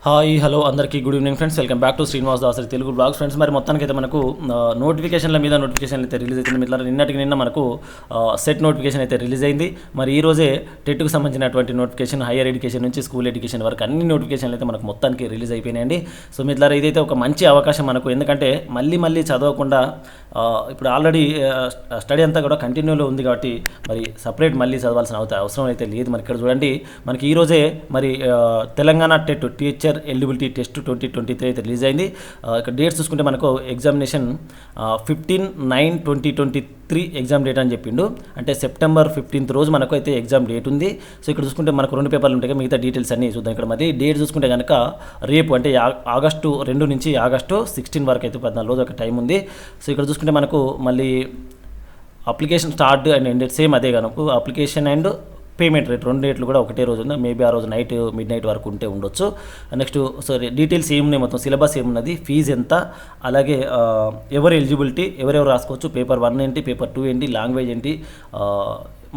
Hi hello అందరికీ good evening friends. Welcome back to Srinivas Dasari Telugu blogs. Friends, మరి మొత్తానికి అయితే మనకు నోటిఫికేషన్ల మీద నోటిఫికేషన్ అయితే రిలీజ్ అవుతుంది. మిత్రులారా, నిన్నటికి నిన్న మనకు సెట్ నోటిఫికేషన్ అయితే రిలీజ్ అయింది. మరి ఈ రోజే టెట్కు సంబంధించినటువంటి నోటిఫికేషన్, హైయర్ ఎడ్యుకేషన్ నుంచి స్కూల్ ఎడ్యుకేషన్ వరకు అన్ని నోటిఫికేషన్లు అయితే మనకు మొత్తానికి రిలీజ్ అయిపోయినాయండి. సో మిత్రులారా, ఇదైతే ఒక మంచి అవకాశం మనకు. ఎందుకంటే మళ్ళీ చదవకుండా ఇప్పుడు ఆల్రెడీ స్టడీ అంతా కూడా కంటిన్యూలో ఉంది కాబట్టి మరి సపరేట్ మళ్ళీ చదవాల్సిన అవసరం అయితే లేదు. మరి ఇక్కడ చూడండి, మనకి ఈరోజే మరి Telangana TET teacher eligibility test 2023 అయితే రిలీజ్ అయింది. ఇక్కడ డేట్స్ చూసుకుంటే మనకు ఎగ్జామినేషన్ 15/9/2023 ఎగ్జామ్ డేట్ అని చెప్పిండు. అంటే సెప్టెంబర్ 15th రోజు మనకు అయితే ఎగ్జామ్ డేట్ ఉంది. సో ఇక్కడ చూసుకుంటే మనకు 2 పేపర్లు ఉంటాయి, మిగతా డీటెయిల్స్ అన్నీ చూద్దాం. ఇక్కడ మరి డేట్ చూసుకుంటే కనుక రేపు అంటే ఆగస్టు 2 నుంచి ఆగస్టు 16 వరకు అయితే 14 రోజులు ఒక టైం ఉంది. సో ఇక్కడ చూసుకుంటే మనకు మళ్ళీ application start and end same అదే కనుక అప్లికేషన్ అండ్ పేమెంట్ రేట్ 2 డేట్లు కూడా ఒకటే రోజు ఉంది. మేబీ ఆ రోజు మిడ్ నైట్ వరకు ఉంటే ఉండొచ్చు. నెక్స్ట్ డీటెయిల్స్ ఏమున్నాయి, మొత్తం సిలబస్ ఏమున్నది, ఫీజు ఎంత, అలాగే ఎవరు ఎలిజిబిలిటీ, ఎవరెవరు రాసుకోవచ్చు, పేపర్ 1 ఏంటి, పేపర్ 2 ఏంటి, లాంగ్వేజ్ ఏంటి,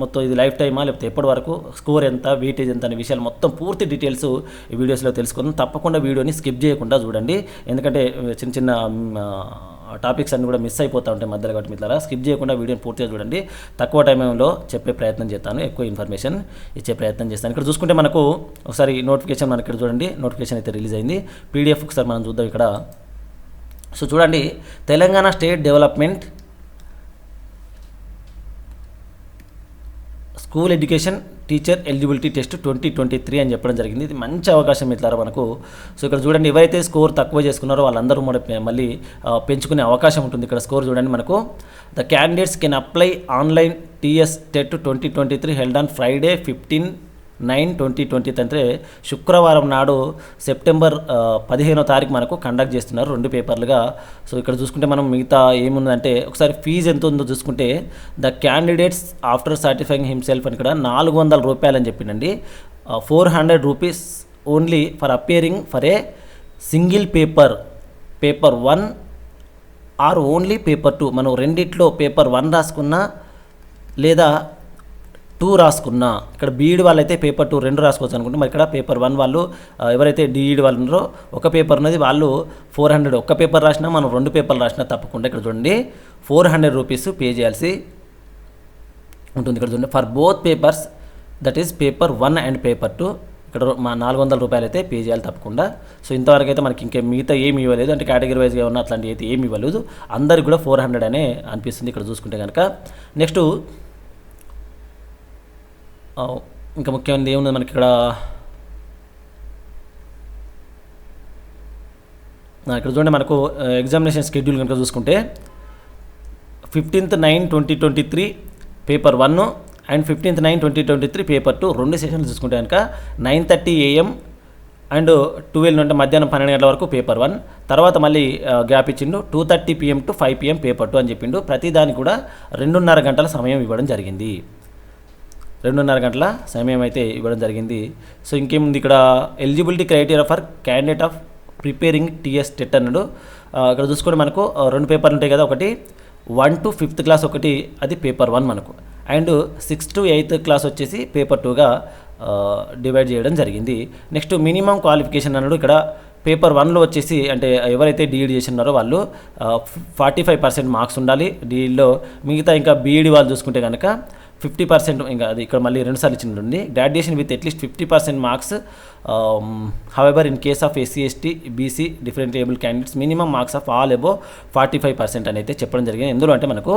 మొత్తం ఇది లైఫ్ టైమా లేకపోతే ఎప్పటి వరకు, స్కోర్ ఎంత, వెయిటేజ్ ఎంత అనే విషయాలు మొత్తం పూర్తి డీటెయిల్స్ ఈ వీడియోస్లో తెలుసుకుందాం. తప్పకుండా వీడియోని స్కిప్ చేయకుండా చూడండి, ఎందుకంటే చిన్న టాపిక్స్ అన్నీ కూడా మిస్ అయిపోతూ ఉంటాయి మధ్యలో. కాబట్టి మిత్రులారా, స్కిప్ చేయకుండా వీడియోని పూర్తిగా చూడండి. తక్కువ టైంలో చెప్పే ప్రయత్నం చేస్తాను, ఎక్కువ ఇన్ఫర్మేషన్ ఇచ్చే ప్రయత్నం చేస్తాను. ఇక్కడ చూసుకుంటే మనకు ఒకసారి నోటిఫికేషన్ మనకి ఇక్కడ చూడండి, నోటిఫికేషన్ అయితే రిలీజ్ అయింది. పీడిఎఫ్ ఒకసారి మనం చూద్దాం ఇక్కడ. సో చూడండి, Telangana state development school education teacher eligibility test 2023 అని చెప్పడం జరిగింది. ఇది మంచి అవకాశం మిత్రులారా మనకు. సో ఇక్కడ చూడండి, ఎవరైతే స్కోర్ తక్కువ చేసుకున్నారో వాళ్ళందరూ మళ్ళీ పెంచుకునే అవకాశం ఉంటుంది. ఇక్కడ స్కోర్ చూడండి మనకు, the candidates can apply online TS TET 2023 held on Friday 15/9/2020 అంటే శుక్రవారం నాడు సెప్టెంబర్ 15వ తారీఖు మనకు కండక్ట్ చేస్తున్నారు 2 పేపర్లుగా. సో ఇక్కడ చూసుకుంటే మనం మిగతా ఏముందంటే ఒకసారి ఫీజు ఎంత ఉందో చూసుకుంటే, the candidates after certifying himself అని ఇక్కడ 400 రూపాయలు అని చెప్పిండండి. 400 rupees only for appearing for a single paper 1 or only paper 2. మనం రెండిట్లో పేపర్ 1 రాసుకున్నా లేదా 2 రాసుకున్నా, ఇక్కడ బీఈడి వాళ్ళు అయితే పేపర్ 2 2 రాసుకోవచ్చు అనుకుంటే, మరి ఇక్కడ పేపర్ 1 వాళ్ళు ఎవరైతే డిఈడి వాళ్ళు ఉన్నారో ఒక పేపర్ ఉన్నది వాళ్ళు 400, ఒక్క పేపర్ రాసినా మనం 2 పేపర్లు రాసినా తప్పకుండా ఇక్కడ చూడండి 400 రూపీస్ పే చేయాల్సి ఉంటుంది. ఇక్కడ చూడండి, for both papers that is paper 1 and paper 2 ఇక్కడ 400 రూపాయలు అయితే పే చేయాలి తప్పకుండా. సో ఇంతవరకు అయితే మనకి ఇంకా మిగతా ఏమి ఇవ్వలేదు, అంటే కేటగిరీ వైజ్గా ఉన్న అట్లాంటివి అయితే ఏమి ఇవ్వలేదు. అందరికి కూడా 400 అనే అనిపిస్తుంది ఇక్కడ చూసుకుంటే కనుక. నెక్స్ట్ ఇంకా ముఖ్యమైనది ఏముంది మనకి ఇక్కడ, ఇక్కడ చూడండి మనకు ఎగ్జామినేషన్ షెడ్యూల్ కనుక చూసుకుంటే 15/9/2023 పేపర్ 1 అండ్ 15/9/2023 పేపర్ 2 2 సెషన్లు చూసుకుంటే కనుక 9:30 AM అండ్ 12 అంటే మధ్యాహ్నం 12 గంటల వరకు పేపర్ 1, తర్వాత మళ్ళీ గ్యాప్ ఇచ్చిండు 2:30 PM to 5 PM పేపర్ 2 అని చెప్పిండు. ప్రతిదానికి కూడా 2.5 గంటల సమయం ఇవ్వడం జరిగింది. 2.5 గంటల సమయం అయితే ఇవ్వడం జరిగింది. సో ఇంకేముంది ఇక్కడ, eligibility criteria for candidate of preparing TS TET అన్నాడు. ఇక్కడ చూసుకుంటే మనకు 2 పేపర్లు ఉంటాయి కదా, ఒకటి 1 to 5th క్లాస్ ఒకటి, అది పేపర్ 1 మనకు, and 6th to 8th class వచ్చేసి పేపర్ 2గా డివైడ్ చేయడం జరిగింది. నెక్స్ట్ మినిమం క్వాలిఫికేషన్ అన్నాడు. ఇక్కడ పేపర్ 1లో వచ్చేసి అంటే ఎవరైతే డిఈడి చేస్తున్నారో వాళ్ళు 45% మార్క్స్ ఉండాలి డిఈడిలో. మిగతా ఇంకా బీఈడి వాళ్ళు చూసుకుంటే కనుక 50%, ఇంకా అది ఇక్కడ మళ్ళీ 2 సార్లు ఇచ్చింది. Graduation with at least 50% marks. However in case of SC ST BC different able candidates minimum marks of all above 45% అని అయితే చెప్పడం జరిగింది. ఎందులో అంటే మనకు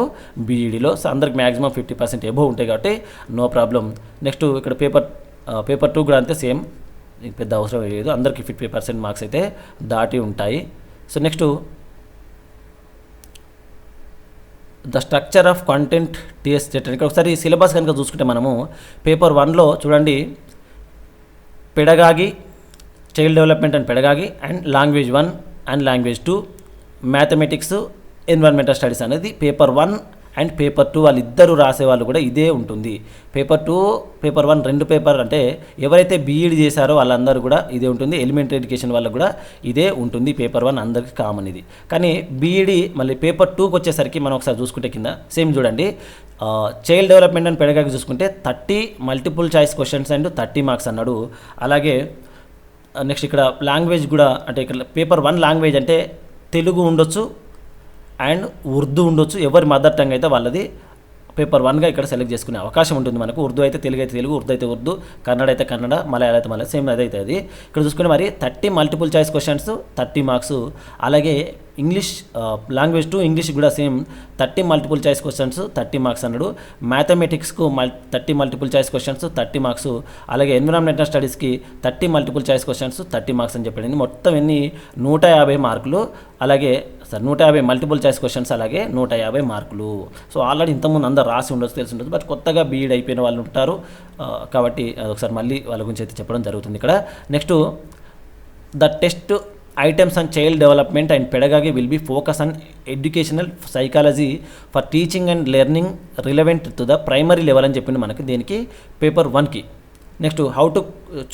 బీఈడిలో. సో అందరికి మ్యాక్సిమం 50% ఎబో ఉంటాయి కాబట్టి నో ప్రాబ్లం. నెక్స్ట్ ఇక్కడ పేపర్ 2 కూడా అంతే సేమ్, పెద్ద అవసరం లేదు, అందరికీ 50% మార్క్స్ అయితే దాటి ఉంటాయి. So next the structure of content TS TET. ఇక్కడ ఒకసారి సిలబస్ కనుక చూసుకుంటే మనము పేపర్ 1లో చూడండి, pedagogy, child development and pedagogy, and language 1 and language 2, mathematics, environmental studies అనేది పేపర్ 1 అండ్ పేపర్ 2 వాళ్ళిద్దరూ రాసేవాళ్ళు కూడా ఇదే ఉంటుంది. పేపర్ 2 పేపర్ 1 2 పేపర్ అంటే ఎవరైతే బీఈడి చేశారో వాళ్ళందరూ కూడా ఇదే ఉంటుంది. ఎలిమెంటరీ ఎడ్యుకేషన్ వాళ్ళకు కూడా ఇదే ఉంటుంది. పేపర్ 1 అందరికీ కామన్ ఇది. కానీ బీఈడి మళ్ళీ పేపర్ 2కి వచ్చేసరికి మనం ఒకసారి చూసుకుంటే కింద సేమ్ చూడండి, చైల్డ్ డెవలప్మెంట్ అండ్ పెడగాగి చూసుకుంటే 30 multiple choice questions and 30 marks అన్నాడు. అలాగే నెక్స్ట్ ఇక్కడ లాంగ్వేజ్ కూడా అంటే ఇక్కడ పేపర్ 1 లాంగ్వేజ్ అంటే తెలుగు ఉండొచ్చు అండ్ ఉర్దూ ఉండొచ్చు. ఎవరి మదర్ టంగ్ అయితే వాళ్ళది పేపర్ 1గా ఇక్కడ సెలెక్ట్ చేసుకునే అవకాశం ఉంటుంది మనకు. ఉర్దూ అయితే తెలుగు అయితే తెలుగు, ఉర్దూ అయితే ఉర్దూ, కన్నడ అయితే కన్నడ, మలయాళం అయితే మలయాళం, సేమ్ అదైతే అది. ఇక్కడ చూసుకుంటే మరి 30 మల్టిపుల్ చాయిస్ క్వశ్చన్స్ 30 మార్క్స్. అలాగే ఇంగ్లీష్ లాంగ్వేజ్ టు ఇంగ్లీష్ కూడా same 30 multiple choice questions 30 marks అన్నాడు. మ్యాథమెటిక్స్కు 30 మల్టిపుల్ చాయిస్ క్వశ్చన్స్ 30 మార్క్స్. అలాగే ఎన్విరాన్మెంటల్ స్టడీస్కి 30 మల్టిపుల్ చాయిస్ క్వశ్చన్స్ 30 మార్క్స్ అని చెప్పాడు. మొత్తం ఎన్ని 150 మార్కులు. అలాగే 150 మల్టిపుల్ చాయిస్ క్వశ్చన్స్, అలాగే 150 మార్కులు. సో ఆల్రెడీ ఇంతకుముందు అందరు రాసి ఉండొచ్చు, తెలిసి ఉండొచ్చు, బట్ కొత్తగా బీఈడ్ అయిపోయిన వాళ్ళు ఉంటారు కాబట్టి అదొకసారి మళ్ళీ వాళ్ళ గురించి అయితే చెప్పడం జరుగుతుంది ఇక్కడ. Next the test items and child development and pedagogy will be focus on educational psychology for teaching and learning relevant to the primary level అని చెప్పింది మనకి దీనికి పేపర్ 1కి. Next how to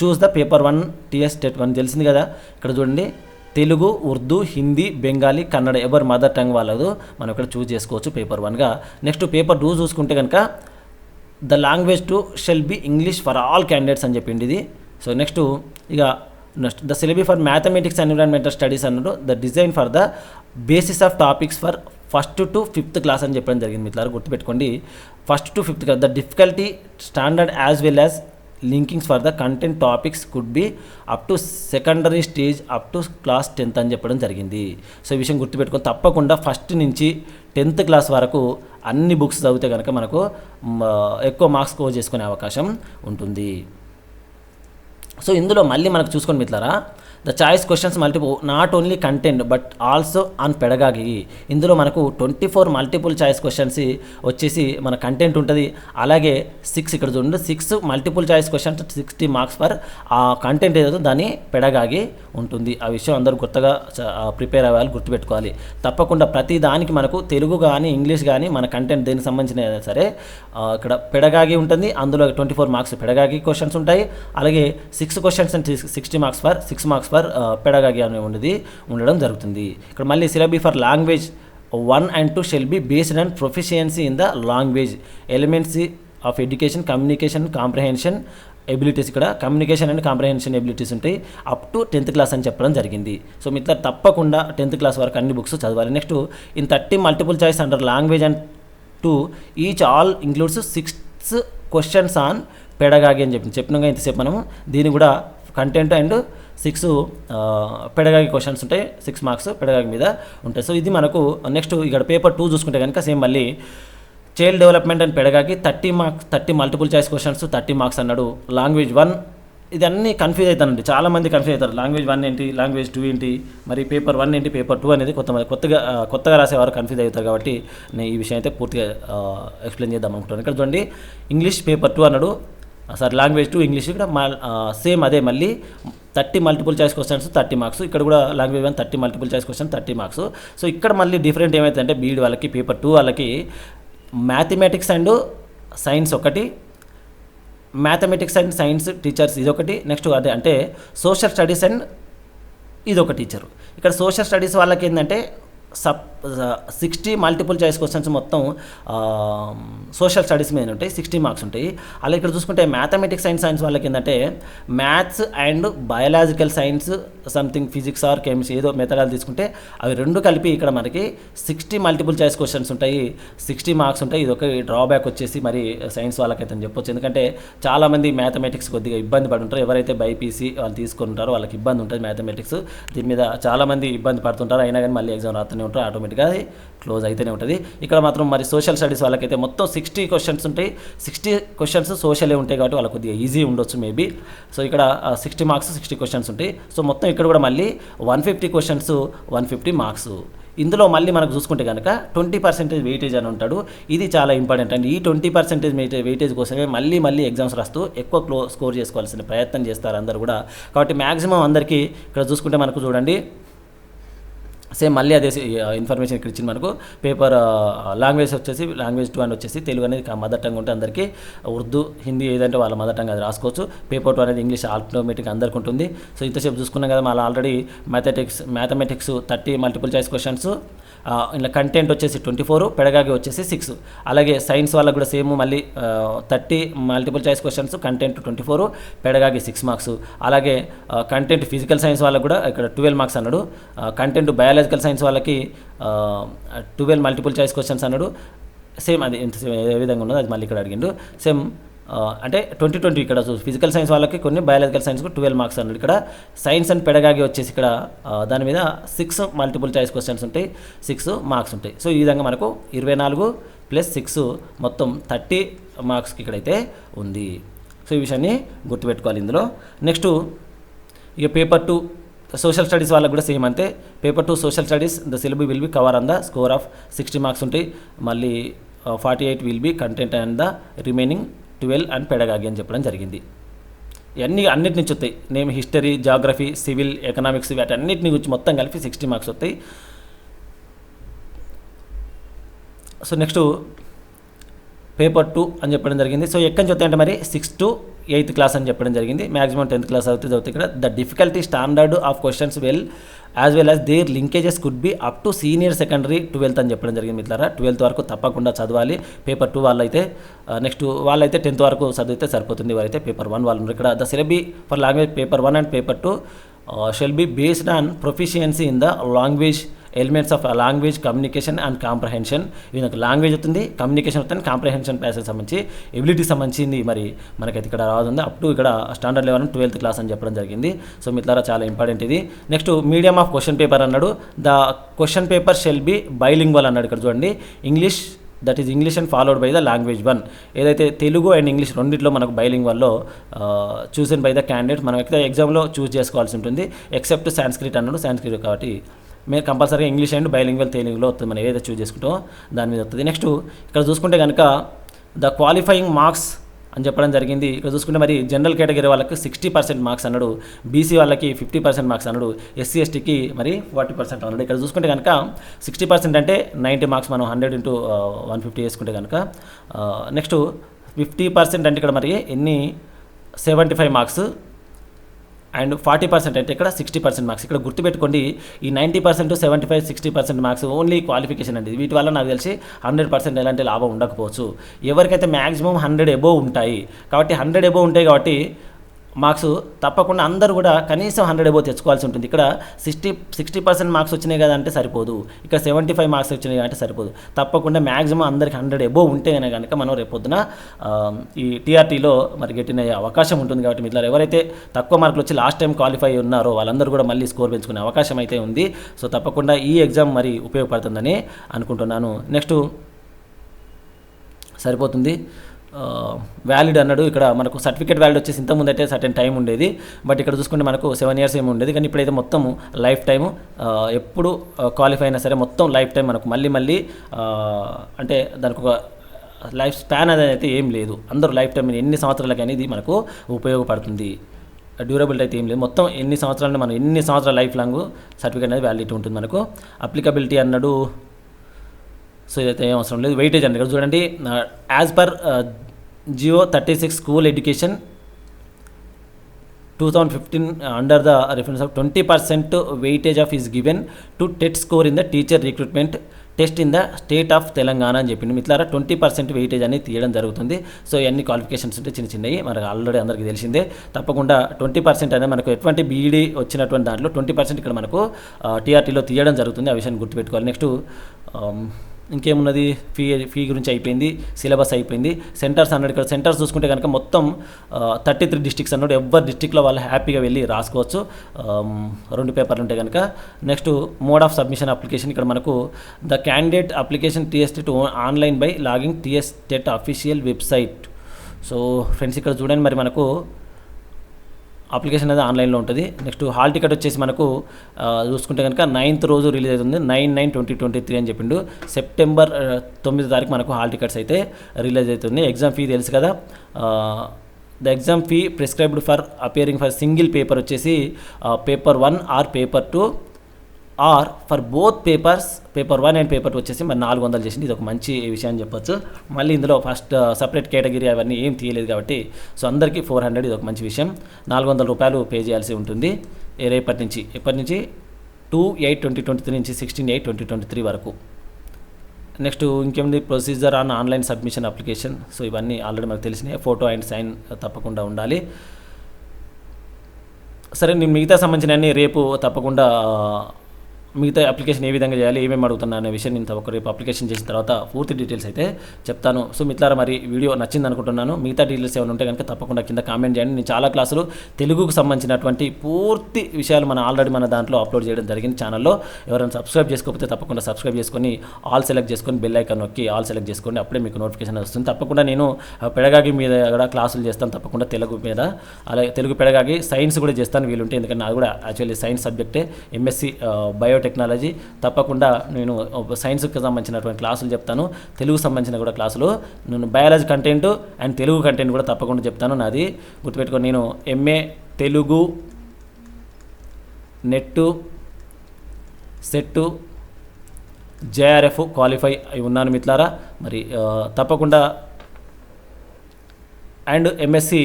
choose the paper 1 TS state 1 తెలిసింది కదా. ఇక్కడ చూడండి తెలుగు, ఉర్దూ, హిందీ, బెంగాలీ, కన్నడ ఎవరి మదర్ టంగ్ వాళ్ళదు మనం ఇక్కడ చూస్ చేసుకోవచ్చు పేపర్ 1గా. నెక్స్ట్ పేపర్ 2 చూసుకుంటే కనుక the language to shall be English for all candidates అని చెప్పింది ఇది. So next the syllabus for mathematics and environmental studies అన్నాడు. The design for the basis of topics for 1st to 5th class అని చెప్పడం జరిగింది. మిత్రులారా గుర్తుపెట్టుకోండి, 1st to 5th class. The difficulty standard as well as linkings for the content topics could be up to secondary stage up to class 10th అని చెప్పడం జరిగింది. So ఈ విషయం గుర్తుపెట్టుకొని తప్పకుండా 1st నుంచి 10th క్లాస్ వరకు అన్ని బుక్స్ చదివితే కనుక మనకు ఎక్కువ మార్క్స్ స్కోర్ చేసుకునే అవకాశం ఉంటుంది. సో ఇందులో మళ్ళీ మనకు చూసుకొని మిత్రులారా the choice questions multiple not only content but also on pedagogy. ఇందులో మనకు 24 మల్టిపుల్ చాయిస్ క్వశ్చన్స్ వచ్చేసి మన కంటెంట్ ఉంటుంది. అలాగే 6 ఇక్కడ చూడండి 6 multiple choice questions 60 marks for ఆ కంటెంట్ ఏదో దాని పెడగాగి ఉంటుంది. ఆ విషయం అందరూ కొత్తగా ప్రిపేర్ అవ్వాలి, గుర్తుపెట్టుకోవాలి. తప్పకుండా ప్రతి దానికి మనకు తెలుగు కానీ ఇంగ్లీష్ కానీ మన కంటెంట్ దేనికి సంబంధించిన సరే ఇక్కడ పెడగాగి ఉంటుంది. అందులో 24 మార్క్స్ పెడగాగి క్వశ్చన్స్ ఉంటాయి. అలాగే 6 క్వశ్చన్స్ అంటే 60 marks for 6 marks for pedagogy అని ఉండడం జరుగుతుంది. ఇక్కడ మళ్ళీ syllabi for language 1 and 2 shall be based and proficiency in the language elements of education, communication, comprehension abilities. ఇక్కడ కమ్యూనికేషన్ అండ్ కాంప్రహెన్షన్ ఎబిలిటీస్ ఉంటాయి అప్ టు 10th క్లాస్ అని చెప్పడం జరిగింది. సో మిత్రులు తప్పకుండా 10th క్లాస్ వరకు అన్ని బుక్స్ చదవాలి. Next in 30 multiple choice under language and 2 each all includes 6 questions on pedagogy అని చెప్పినాగా ఇంతసేపు మనము. దీన్ని కూడా కంటెంట్ అండ్ 6 పెడగాగి క్వశ్చన్స్ ఉంటాయి, 6 మార్క్స్ పెడగాగి మీద ఉంటాయి. సో ఇది మనకు నెక్స్ట్ ఇక్కడ పేపర్ 2 చూసుకుంటే కనుక సేమ్ మళ్ళీ child development and pedagogy 30 marks 30 multiple choice questions 30 marks అన్నాడు. లాంగ్వేజ్ 1 ఇది అన్నీ కన్ఫ్యూజ్ అవుతానండి, చాలామంది కన్ఫ్యూజ్ అవుతారు. లాంగ్వేజ్ 1 ఏంటి, లాంగ్వేజ్ 2 ఏంటి, మరి పేపర్ 1 ఏంటి, పేపర్ 2 అనేది కొత్తగా రాసేవారు కన్ఫ్యూజ్ అవుతారు. కాబట్టి నేను ఈ విషయం అయితే పూర్తిగా ఎక్స్ప్లెయిన్ చేద్దాం అనుకుంటున్నాను. ఇక్కడ చూడండి ఇంగ్లీష్ పేపర్ 2 అన్నాడు, సార్ లాంగ్వేజ్ 2 ఇంగ్లీష్. ఇక్కడ సేమ్ అదే మళ్ళీ 30 మల్టిపుల్ చాయిస్ క్వశ్చన్స్ 30 మార్క్స్. ఇక్కడ కూడా language 1 30 multiple choice question 30 marks. So ఇక్కడ మళ్ళీ డిఫరెంట్ ఏమైతుందంటే బీఈడి వాళ్ళకి పేపర్ 2 వాళ్ళకి మ్యాథమెటిక్స్ అండ్ సైన్స్ ఒకటి, మ్యాథమెటిక్స్ అండ్ సైన్స్ టీచర్స్ ఇదొకటి. నెక్స్ట్ అదే అంటే సోషల్ స్టడీస్ అండ్ ఇదొక టీచరు. ఇక్కడ సోషల్ స్టడీస్ వాళ్ళకి ఏంటంటే 60 మల్టిపుల్ చాయిస్ క్వశ్చన్స్ మొత్తం సోషల్ స్టడీస్ మీద ఉంటాయి, 60 మార్క్స్ ఉంటాయి. అలా ఇక్కడ చూసుకుంటే మ్యాథమెటిక్స్ అండ్ సైన్స్ వాళ్ళకి ఏంటంటే maths and biological science something physics or chemistry ఏదో మెథడాలు తీసుకుంటే అవి రెండు కలిపి ఇక్కడ మనకి 60 మల్టిపుల్ చాయిస్ క్వశ్చన్స్ ఉంటాయి, 60 మార్క్స్ ఉంటాయి. ఇది ఒక డ్రాబ్యాక్ వచ్చేసి మరి సైన్స్ వాళ్ళకైతే అని చెప్పొచ్చు. ఎందుకంటే చాలామంది మ్యాథమెటిక్స్ కొద్దిగా ఇబ్బంది పడి ఉంటారు. ఎవరైతే బైపీసీ వాళ్ళు తీసుకొని ఉంటారో వాళ్ళకి ఇబ్బంది ఉంటుంది మ్యాథమెటిక్స్. దీని మీద చాలామంది ఇబ్బంది పడుతుంటారు, అయినా కానీ మళ్ళీ ఎగ్జామ్ రాస్తూనే ఉంటారు, ఆటోమేటిక్గా అది క్లోజ్ అయితేనే ఉంటుంది. ఇక్కడ మాత్రం మరి సోషల్ స్టడీస్ వాళ్ళకైతే మొత్తం 60 క్వశ్చన్స్ ఉంటాయి, 60 క్వశ్చన్స్ సోషలే ఉంటాయి కాబట్టి వాళ్ళకి కొద్దిగా ఈజీ ఉండొచ్చు మేబీ. సో ఇక్కడ 60 మార్క్స్ 60 క్వశ్చన్స్ ఉంటాయి. సో మొత్తం ఇక్కడ కూడా మళ్ళీ 150 క్వశ్చన్స్ 150 మార్క్స్. ఇందులో మళ్ళీ మనకు చూసుకుంటే కనుక 20% వెయిటేజ్ అని ఉంటాడు. ఇది చాలా ఇంపార్టెంట్ అండి. ఈ 20% వెయిటేజ్ కోసమే మళ్ళీ ఎగ్జామ్స్ రాస్తూ ఎక్కువ స్కోర్ చేసుకోవాల్సిన ప్రయత్నం చేస్తారు అందరూ కూడా. కాబట్టి మ్యాక్సిమం అందరికీ ఇక్కడ చూసుకుంటే మనకు చూడండి సేమ్ మళ్ళీ అదే ఇన్ఫర్మేషన్ ఇక్కడ ఇచ్చింది మనకు. పేపర్ లాంగ్వేజ్ వచ్చేసి లాంగ్వేజ్ 2 అని వచ్చేసి తెలుగు అనేది మదర్ టంగ్ ఉంటే అందరికీ, ఉర్దూ హిందీ ఏదంటే వాళ్ళ మదర్ టంగ్ అది రాసుకోవచ్చు. పేపర్ 2 అనేది ఇంగ్లీష్ ఆటోమేటిక్గా అందరికీ ఉంటుంది. సో ఇంతసేపు చూసుకున్నాం కదా మళ్ళీ already mathematics 30 multiple choice questions ఇలా కంటెంట్ వచ్చేసి 24, పెడగాగి వచ్చేసి 6. అలాగే సైన్స్ వాళ్ళకు కూడా సేమ్ మళ్ళీ 30 multiple choice questions, content 24, pedagogy 6 marks. అలాగే కంటెంట్ ఫిజికల్ సైన్స్ వాళ్ళకు కూడా ఇక్కడ 12 మార్క్స్ అన్నాడు. కంటెంట్ బయాలజికల్ సైన్స్ వాళ్ళకి 12 మల్టిపుల్ చాయిస్ క్వశ్చన్స్ అన్నాడు. సేమ్ అది ఏ విధంగా ఉన్నదో అది మళ్ళీ ఇక్కడ అడిగిండు. సేమ్ అంటే 20 ఇక్కడ ఫిజికల్ సైన్స్ వాళ్ళకి కొన్ని, బయాలజికల్ సైన్స్కి 12 మార్క్స్ అన్నాడు. ఇక్కడ సైన్స్ అండ్ పెడగాగి వచ్చేసి ఇక్కడ దాని మీద 6 మల్టిపుల్ చాయిస్ క్వశ్చన్స్ ఉంటాయి, 6 మార్క్స్ ఉంటాయి. సో ఈ విధంగా మనకు 24 + 6 మొత్తం 30 మార్క్స్కి ఇక్కడైతే ఉంది. సో ఈ విషయాన్ని గుర్తుపెట్టుకోవాలి ఇందులో. నెక్స్ట్ ఇక పేపర్ 2 సోషల్ స్టడీస్ వాళ్ళకి కూడా సేమ్ అంతే. Paper 2 social studies the syllabus will be cover on the score of 60 marks ఉంటాయి. మళ్ళీ 48 will be content and the remaining 12 and pedagogy అని చెప్పడం జరిగింది. ఇవన్నీ అన్నిటి నుంచి వస్తాయి. Name history, geography, civil, economics వీటన్నిటిని గురించి మొత్తం కలిపి 60 మార్క్స్ వస్తాయి. సో నెక్స్ట్ పేపర్ 2 అని చెప్పడం జరిగింది. సో ఎక్కడి నుంచి వస్తాయంటే మరి 6th to 8th క్లాస్ అని చెప్పడం జరిగింది. మ్యాక్సిమం 10th క్లాస్ అవుతుంది ఇక్కడ. The difficulty standard of questions as well as their linkages could be up to senior secondary 12th అని చెప్పడం జరిగింది. మిత్రులారా 12th వరకు తప్పకుండా చదవాలి పేపర్ 2 వాళ్ళైతే. నెక్స్ట్ వాళ్ళైతే 10th వరకు చదివితే సరిపోతుంది. వారైతే పేపర్ 1 వాళ్ళు ఇక్కడ the syllabus for language paper 1 and paper 2 shall be based on proficiency in the language elements of language, communication and comprehension. ఇది నాకు లాంగ్వేజ్ అవుతుంది, కమ్యూనికేషన్ అవుతుంది, కాంప్రహెన్షన్ ప్యాసేజ్ సంబంధించి ఎబిలిటీ సంబంధించింది మరి మనకైతే ఇక్కడ రావుతుంది. అప్ టు ఇక్కడ స్టాండర్డ్ లెవెల్ 12th క్లాస్ అని చెప్పడం జరిగింది. సో మిత్రులారా చాలా ఇంపార్టెంట్ ఇది. Next medium of question paper అన్నాడు. The question paper shall be bilingual అన్నాడు. ఇక్కడ చూడండి English, that is English and followed by the language 1. ఏదైతే తెలుగు అండ్ ఇంగ్లీష్ రెండింటిలో మనకు బైలింగ్వల్లో చూసన్ బై ద క్యాండిడేట్ మనం అయితే ఎగ్జామ్లో చూస్ చేసుకోవాల్సి ఉంటుంది. ఎక్సెప్ట్ సాంస్క్రిట్ అన్నాడు. సాంస్క్రిట్ కాబట్టి మీరు కంపల్సరీగా ఇంగ్లీష్ అండ్ బైలింగ్వల్ తెలుగులో వస్తుంది. మనం ఏదైతే చూస్ చేసుకుంటామో దాని మీద వస్తుంది. నెక్స్ట్ ఇక్కడ చూసుకుంటే కనుక ద క్వాలిఫైయింగ్ మార్క్స్ అని చెప్పడం జరిగింది. ఇక్కడ చూసుకుంటే మరి జనరల్ కేటగిరీ వాళ్ళకి 60% మార్క్స్ అన్నాడు, బీసీ వాళ్ళకి 50% మార్క్స్ అన్నాడు, ఎస్సీ ఎస్టీకి మరి 40% అన్నాడు. ఇక్కడ చూసుకుంటే కనుక 60% అంటే 90 మార్క్స్, మనం 100 × 150 వేసుకుంటే కనుక. నెక్స్ట్ 50% అంటే ఇక్కడ మరి ఎన్ని 75 మార్క్స్ అండ్ 40% అంటే ఇక్కడ 60% మార్క్స్. ఇక్కడ గుర్తుపెట్టుకోండి ఈ 90%, 75%, 60% మార్క్స్ ఓన్లీ క్వాలిఫికేషన్ అండి. వీటి వల్ల నాకు తెలిసి 100% ఎలాంటి లాభం ఉండకపోవచ్చు. ఎవరికైతే మ్యాక్సిమం 100 అబోవ్ ఉంటాయి కాబట్టి 100 అబోవ్ ఉంటాయి కాబట్టి మార్క్స్ తప్పకుండా అందరూ కూడా కనీసం 100 అబోవ్ తెచ్చుకోవాల్సి ఉంటుంది. ఇక్కడ 60% మార్క్స్ వచ్చినాయి కదా అంటే సరిపోదు, ఇక్కడ 75 మార్క్స్ వచ్చినాయి అంటే సరిపోదు. తప్పకుండా మ్యాక్సిమం అందరికి 100 అబోవ్ ఉంటేనే కనుక మనం రేపొద్దున ఈ టీఆర్టీలో మరి గెట్టిన అవకాశం ఉంటుంది. కాబట్టి మీరు ఎవరైతే తక్కువ మార్కులు వచ్చి లాస్ట్ టైం క్వాలిఫై ఉన్నారో వాళ్ళందరూ కూడా మళ్ళీ స్కోర్ పెంచుకునే అవకాశం అయితే ఉంది. సో తప్పకుండా ఈ ఎగ్జామ్ మరి ఉపయోగపడుతుందని అనుకుంటున్నాను. నెక్స్ట్ సరిపోతుంది. వ్యాలిడ్ అన్నాడు. ఇక్కడ మనకు సర్టిఫికేట్ వ్యాలిడ్ వచ్చేసి ఇంతకుముందు అయితే సర్టెన్ టైం ఉండేది, బట్ ఇక్కడ చూసుకుంటే మనకు 7 years ఏమి ఉండేది. కానీ ఇప్పుడైతే మొత్తం లైఫ్ టైము, ఎప్పుడు క్వాలిఫై అయినా సరే మొత్తం లైఫ్ టైం మనకు మళ్ళీ అంటే దానికి ఒక లైఫ్ స్పాన్ అనేది అయితే ఏం లేదు. అందరూ లైఫ్ టైం ఎన్ని సంవత్సరాలకైనా ఇది మనకు ఉపయోగపడుతుంది. డ్యూరబిలిటీ అయితే ఏం లేదు, మొత్తం ఎన్ని సంవత్సరాలు మనం ఎన్ని సంవత్సరాల లైఫ్ లాంగ్ సర్టిఫికేట్ అనేది వ్యాలిడిటీ ఉంటుంది మనకు. అప్లికబిలిటీ అన్నాడు. సో ఇదైతే ఏం అవసరం లేదు. వెయిటేజ్ అండి ఇక్కడ చూడండి as per Jio 36 school education 2015 under the reference of 20% weightage of is given to TET score in the teacher recruitment test in the state of Telangana అని చెప్పింది. మిత్రులారా 20% వెయిటేజ్ అనేది తీయడం జరుగుతుంది. సో ఇవన్నీ క్వాలిఫికేషన్స్ ఉంటే చిన్నవి మనకు ఆల్రెడీ అందరికీ తెలిసిందే. తప్పకుండా 20% అనేది మనకు ఎటువంటి బీఈడీ వచ్చినటువంటి దాంట్లో 20% ఇక్కడ మనకు టీఆర్టీలో తీయడం జరుగుతుంది. ఆ విషయాన్ని గుర్తుపెట్టుకోవాలి. నెక్స్ట్ ఇంకేమున్నది, ఫీ గురించి అయిపోయింది, సిలబస్ అయిపోయింది. సెంటర్స్ అన్నాడు. ఇక్కడ సెంటర్స్ చూసుకుంటే కనుక మొత్తం 33 డిస్ట్రిక్ట్స్ అన్నాడు. ఎవరి డిస్ట్రిక్ట్లో వాళ్ళు హ్యాపీగా వెళ్ళి రాసుకోవచ్చు 2 పేపర్లు ఉంటే కనుక. Next mode of submission application ఇక్కడ మనకు the candidate application TS TET online by logging TS TET official website. So friends ఇక్కడ చూడండి మరి మనకు అప్లికేషన్ అనేది ఆన్లైన్లో ఉంటుంది. నెక్స్ట్ హాల్ టికెట్ వచ్చేసి మనకు చూసుకుంటే కనుక 9th రోజు రిలీజ్ అవుతుంది. 9/9/2023 అని చెప్పిండు. సెప్టెంబర్ 9వ తారీఖు మనకు హాల్ టికెట్స్ అయితే రిలీజ్ అవుతుంది. ఎగ్జామ్ ఫీ తెలుసు కదా. The exam fee prescribed for appearing for single paper వచ్చేసి paper 1 or paper 2 or for both papers paper 1 and paper 2 వచ్చేసి మరి 400 చేసింది. ఇది ఒక మంచి విషయం అని చెప్పొచ్చు. మళ్ళీ ఇందులో ఫస్ట్ సపరేట్ కేటగిరీ అవన్నీ ఏం తీయలేదు కాబట్టి సో అందరికీ 400. ఇది ఒక మంచి విషయం. 400 రూపాయలు పే చేయాల్సి ఉంటుంది రేపటి నుంచి. ఎప్పటి నుంచి 2/8/2023 నుంచి 16/8/2023 వరకు. నెక్స్ట్ ఇంకేముంది, procedure on online submission application. So ఇవన్నీ ఆల్రెడీ మనకు తెలిసినాయి. ఫోటో అండ్ సైన్ తప్పకుండా ఉండాలి. సరే, నేను మిగతా సంబంధించిన రేపు తప్పకుండా మిగతా అప్లికేషన్ ఏ విధంగా చేయాలి, ఏమేమి అడుగుతున్నా అనే విషయం నేను రేపు అప్లికేషన్ చేసిన తర్వాత పూర్తి డీటెయిల్స్ అయితే చెప్తాను. సో మిత్రులారా, మరి వీడియో నచ్చింది అనుకుంటున్నాను. మిగతా డీటెయిల్స్ ఏమైనా ఉంటే కనుక తప్పకుండా కింద కామెంట్ చేయండి. నేను చాలా క్లాసులు తెలుగుకు సంబంధించినటువంటి పూర్తి విషయాలు ఆల్రెడీ మన దాంట్లో అప్లోడ్ చేయడం జరిగింది ఛానల్లో. ఎవరైనా సబ్స్క్రైబ్ చేసుకోకపోతే తప్పకుండా సబ్స్క్రైబ్ చేసుకొని ఆల్ సెలెక్ట్ చేసుకొని బెల్ ఐకాన్ నొక్కి ఆల్ సెలెక్ట్ చేసుకోండి. అప్పుడే మీకు నోటిఫికేషన్ వస్తుంది. తప్పకుండా నేను పెడగాగి మీద కూడా క్లాసులు చేస్తాను, తప్పకుండా తెలుగు మీద. అలాగే తెలుగు పెడగాగి సైన్స్ కూడా చేస్తాను వీలుంటే, ఎందుకంటే అది కూడా యాక్చువల్లీ సైన్స్ సబ్జెక్టే, ఎంఎస్సి బయోటెక్నాలజీ. తప్పకుండా నేను సైన్స్కి సంబంధించినటువంటి క్లాసులు చెప్తాను. తెలుగుకు సంబంధించిన కూడా క్లాసులు నేను biology content and Telugu content కూడా తప్పకుండా చెప్తాను. నాది గుర్తుపెట్టుకొని, నేను MA Telugu net set JRF qualify అయి ఉన్నాను మిత్రులారా. మరి తప్పకుండా అండ్ ఎంఎస్సి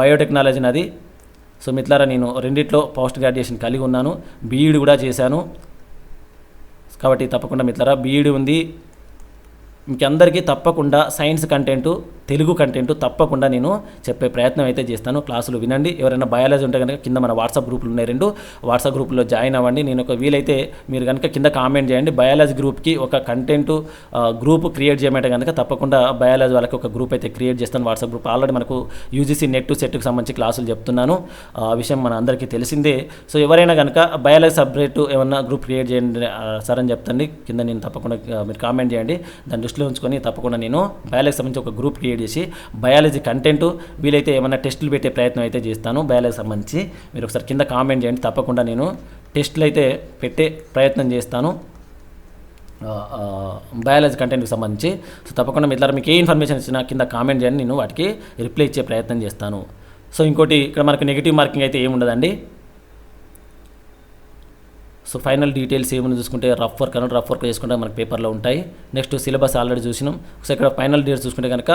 బయోటెక్నాలజీ నాది. సో మిత్రులారా, నేను రెండిట్లో పోస్ట్ గ్రాడ్యుయేషన్ కలిగి ఉన్నాను. బీఈడి కూడా చేశాను. కాబట్టి తప్పకుండా మిత్రులారా, బీఈడి ఉంది. మీకు అందరికీ తప్పకుండా సైన్స్ కంటెంటు తెలుగు కంటెంట్ తప్పకుండా నేను చెప్పే ప్రయత్నం అయితే చేస్తాను. క్లాసులు వినండి. ఎవరైనా బయాలజీ ఉంటే కనుక కింద మన వాట్సాప్ గ్రూపులు ఉన్నాయి, 2 వాట్సాప్ గ్రూపుల్లో జాయిన్ అవ్వండి. నేను ఒక వీలైతే మీరు కనుక కింద కామెంట్ చేయండి, బయాలజీ గ్రూప్కి ఒక కంటెంట్ గ్రూప్ క్రియేట్ చేయమంటే కనుక తప్పకుండా బయాలజీ వాళ్ళకి ఒక గ్రూప్ అయితే క్రియేట్ చేస్తాను. వాట్సాప్ గ్రూప్ ఆల్రెడీ మనకు యూజీసీ నెట్ సెట్కి సంబంధించి క్లాసులు చెప్తున్నాను. ఆ విషయం మన అందరికీ తెలిసిందే. సో ఎవరైనా కనుక బయాలజీ సపరేట్ ఏమన్నా గ్రూప్ క్రియేట్ చేయండి సార్ అని చెప్తండి. కింద నేను తప్పకుండా మీరు కామెంట్ చేయండి. దాన్ని దృష్టిలో ఉంచుకొని తప్పకుండా నేను బయాలజీ సంబంధించి ఒక గ్రూప్ క్రియేట్ చేసి బయాలజీ కంటెంట్ వీలైతే ఏమైనా టెస్టులు పెట్టే ప్రయత్నం అయితే చేస్తాను. బయాలజీ సంబంధించి మీరు ఒకసారి కింద కామెంట్ చేయండి. తప్పకుండా నేను టెస్టులు అయితే పెట్టే ప్రయత్నం చేస్తాను బయాలజీ కంటెంట్కి సంబంధించి. సో తప్పకుండా మిత్రులారా, మీకు ఏ ఇన్ఫర్మేషన్ ఇచ్చినా కింద కామెంట్ చేయండి, నేను వాటికి రిప్లై ఇచ్చే ప్రయత్నం చేస్తాను. సో ఇంకోటి, ఇక్కడ మనకు నెగిటివ్ మార్కింగ్ అయితే ఏముండదండి. సో ఫైనల్ డీటెయిల్స్ ఏమైనా చూసుకుంటే రఫ్ వర్క్ అన్నట్టు రఫ్ వర్క్ చేసుకుంటే మనకి పేపర్లో ఉంటాయి. నెక్స్ట్ సిలబస్ ఆల్రెడీ చూసినాం. సో ఇక్కడ ఫైనల్ డేట్స్ చూసుకుంటే కనుక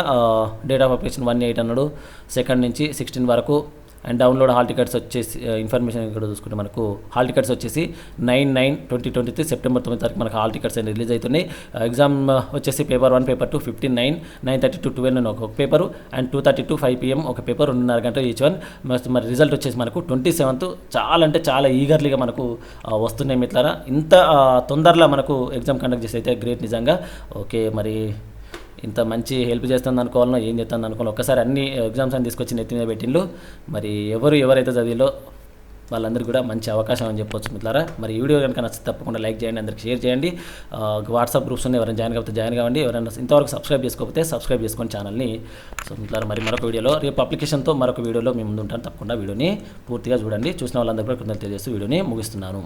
డేట్ ఆఫ్ అప్లికేషన్ 1/8 అన్నాడు, 2 నుంచి 16 వరకు. అండ్ డౌన్లోడ్ హాల్ టికెట్స్ వచ్చేసి ఇన్ఫర్మేషన్ ఇక్కడ చూసుకుంటే మనకు హాల్ టికెట్స్ వచ్చేసి 9/9/2023 సెప్టెంబర్ 9 తారీఖు మనకు హాల్ టికెట్స్ అనేది రిలీజ్ అవుతున్నాయి. ఎగ్జామ్ వచ్చేసి పేపర్ 1 పేపర్ 2 15/9 9:30 to 12 ఒక పేపరు, అండ్ 2:30 to 5 PM ఒక పేపర్, 2.5 గంటలు ఈచ్ వన్. మరి రిజల్ట్ వచ్చేసి మనకు 27th చాలా అంటే చాలా ఈగర్లీగా మనకు వస్తున్నాయి మిత్రులారా. ఇంత తొందరలో మనకు ఎగ్జామ్ కండక్ట్ చేసి అయితే గ్రేట్ నిజంగా. ఓకే, మరి ఇంత మంచి హెల్ప్ చేస్తుంది అనుకోవాలనో ఏం చేస్తుంది అనుకోవాలి, ఒక్కసారి అన్ని ఎగ్జామ్స్ అని తీసుకొచ్చి నెత్తి మీద పెట్టిండ్రు. మరి ఎవరైతే చదివిలో వాళ్ళందరికీ కూడా మంచి అవకాశం అని చెప్పొచ్చు మిత్రులారా. మరి ఈ వీడియో కనుక నచ్చితే తప్పకుండా లైక్ చేయండి, అందరికి షేర్ చేయండి. వాట్సాప్ గ్రూప్స్ ఉన్నాయి, ఎవరైనా జాయిన్ కాకపోతే జాయిన్ కావండి. ఎవరైనా ఇంతవరకు సబ్స్క్రైబ్ చేసుకోకపోతే సబ్స్క్రైబ్ చేసుకోండి ఛానల్ని. సో మిత్రులారా, మరి మరొక వీడియోలో రేపు అప్లికేషన్తో మరొక వీడియోలో మేము ముందు ఉంటాను. తప్పకుండా వీడియోని పూర్తిగా చూడండి. చూసిన వాళ్ళందరికీ కూడా కృతజ్ఞతలు తెలియజేస్తూ వీడియోని ముగిస్తున్నాను.